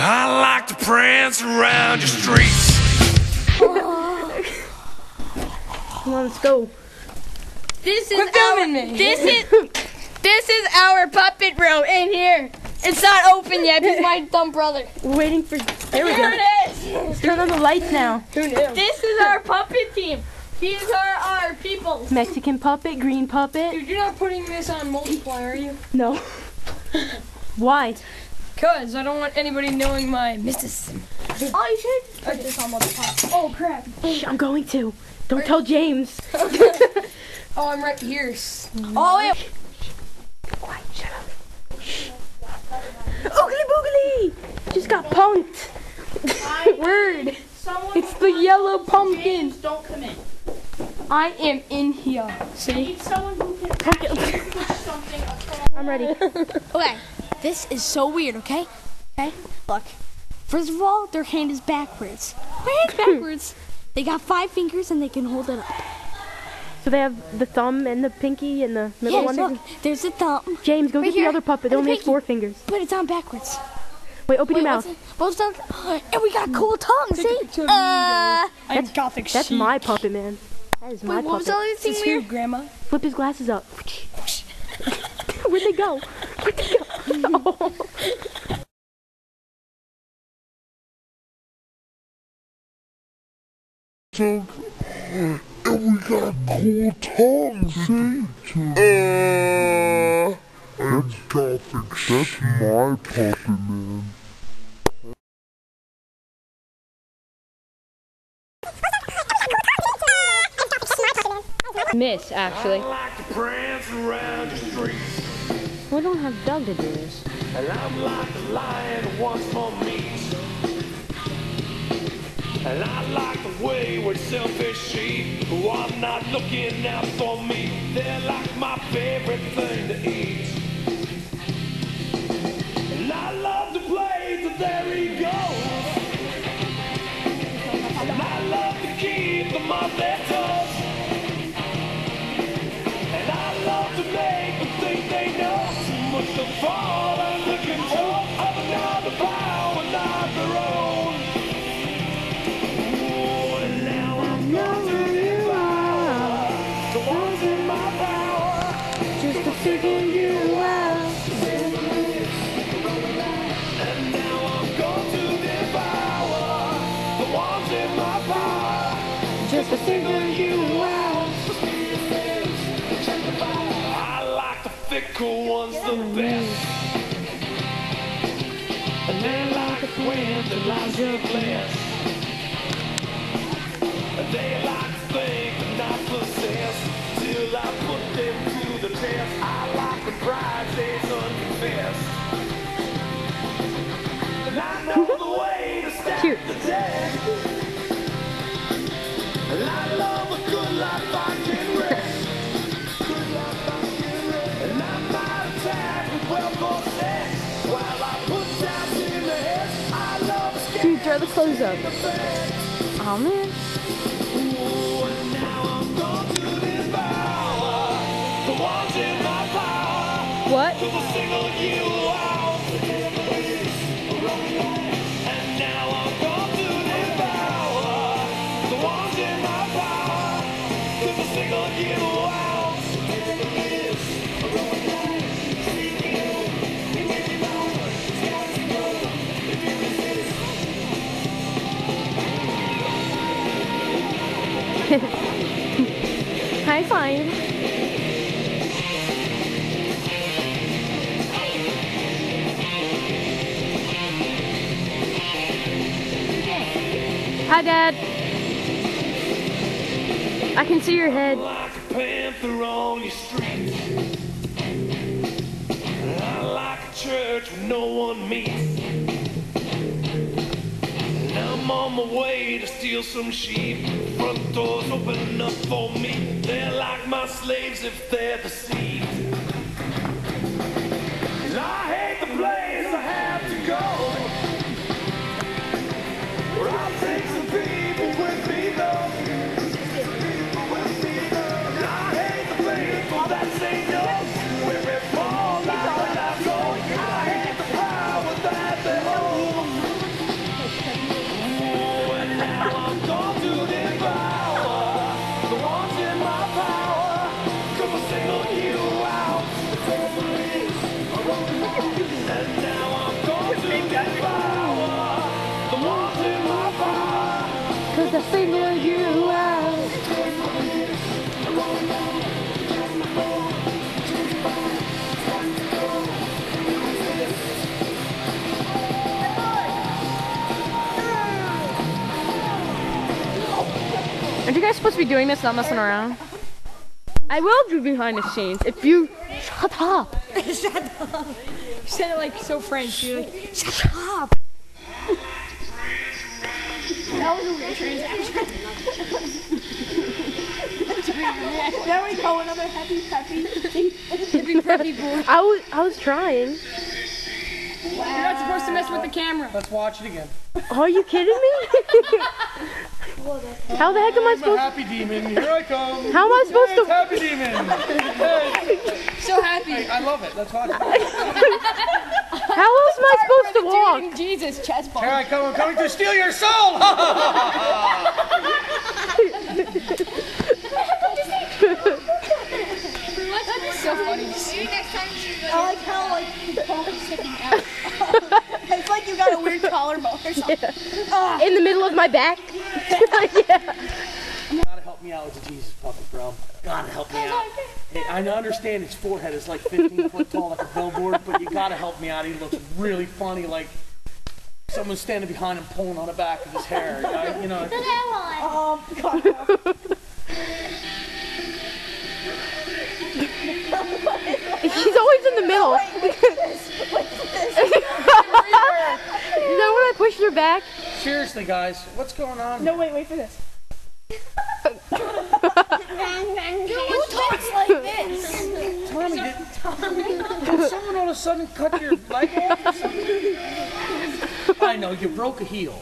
I like to prance around your streets. Come on, let's go. This is our puppet room in here. It's not open yet because my dumb brother. We're waiting for. There we go. Here it is. Let's turn on the lights now. Who knew? This is our puppet team. These are our people. Mexican puppet, green puppet. Dude, you're not putting this on multiply, are you? No. Why? Because I don't want anybody knowing my mysticism. Oh, you should put this on multiply. Oh, crap. Shh, I'm going to. Don't tell James. Oh, I'm right here. Oh, yeah. Quiet, shut up. Shh. Oogly boogly! Just got punked. Word. It's the yellow pumpkin. James, don't come in. I am in here. See? Need someone who can push something across. I'm ready. Okay, this is so weird, okay? Okay, look. First of all, their hand is backwards. Their hand's backwards. They got 5 fingers and they can hold it up. So they have the thumb and the pinky and the middle one. Look, there's the thumb. James, go Right get the here. other puppet. It And only the has 4 pinky. fingers. But it's on backwards. Wait, open your what's mouth. it? What's that? And we got cool tongue, see? I'm gothic That's chic. my puppet, man. That is my Wait, what was puppet. the other thing This is we who, were? Grandma? Flip his glasses up. Where'd they go? Where'd they go? Oh. And we got cool tongues, see? That's gothic. That's my puppet, man. Miss, actually. I like to prance around your streets. We don't have Doug to do this. And I'm like a lion who wants more meat. And I like the wayward, selfish sheep who are not looking out for me. They're like my favorite thing to eat. And I love to play till there he goes. And I love to keep them on their toes. And I love to make them think they know too much to fall under control of another power, not their own. Ooh, and now I'm going to devour the ones in my power, Just to figure you out. and now I'm going to devour the ones in my power, Just to figure you out. I like the fickle ones the best. And they like the wind that lies your glass. And they like to think and not possess till I put them to the test. I like the bright days unconfessed. And I know the way to stack Cute. the deck. And I love a good life I can rest. And I might attack with well-thought sex while I put down in the head. I love Dude, throw the clothes up. Oh, man. Ooh, and now I'm going to devour the ones in my power. What? To the single you out. And now I'm going to devour the ones in my power. To the single you out. High five. Hi, Dad. I can see your head. Like a panther on your street. I like a church where no one meets. And I'm on my way to steal some sheep. Front doors open up for me. They're like my slaves if they're deceived. And I hate the place I have to go. Where I'll take some people with me though. And I hate the people that say no. Where it falls like that I'm going. I hate the power that they hold. to single you out. Aren't you guys supposed to be doing this, not messing around? I will do behind the scenes if you shut up. Shut up. You said it like so French. You're like, Shut up. That was a weird transaction. There we go, another happy peppy. I was trying. you're not supposed to mess with the camera. Let's watch it again. Are you kidding me? How the heck am I I'm a supposed? happy demon. Here I come. How am I supposed Yes, to? happy demon. Hey, So happy. I love it. Let's watch it. How else am I supposed to walk? Dude in Jesus, chest bump. Here I come. I'm coming to steal your soul. That'd be so funny. Next time she's I like how like the collar's sticking out. It's like you got a weird collarbone or something. In the middle of my back? Yeah. Gotta help me out with the Jesus puppet, bro. Gotta help me out. Hey, I understand his forehead is like 15 foot tall like a billboard, but you gotta help me out. He looks really funny, like someone's standing behind him pulling on the back of his hair. You know. God. She's always in the middle. Is that when I pushed her back? Seriously, guys, what's going on? No, wait for this. Who talks like this? Tommy, did someone all of a sudden cut your leg off or something? I know, you broke a heel.